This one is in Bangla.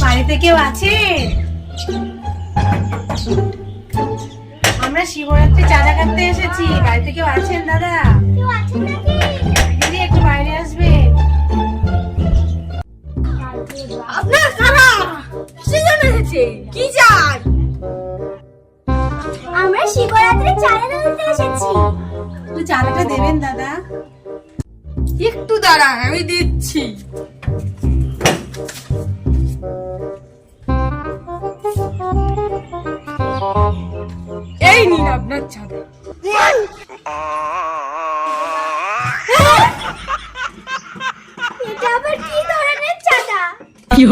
বাড়িতে কেউ আছে? আমরা শিবরাত্রি চাঁদা কাটতে এসেছি। বাড়িতে কেউ আছেন দাদা? কেউ আছেন নাকি? দিদি একটু বাইরে আসবে। আপনার কারা? কিসের জন্য এসেছে? কি চাই? আমরা শিবরাত্রি চাঁদা তুলতে এসেছি। একটু চাঁদাটা দেবেন দাদা? একটু দাঁড়ান, আমি দিচ্ছি। এই নিন আপনার চাঁদা। এটা আবার কি ধরনের চাঁদা? কি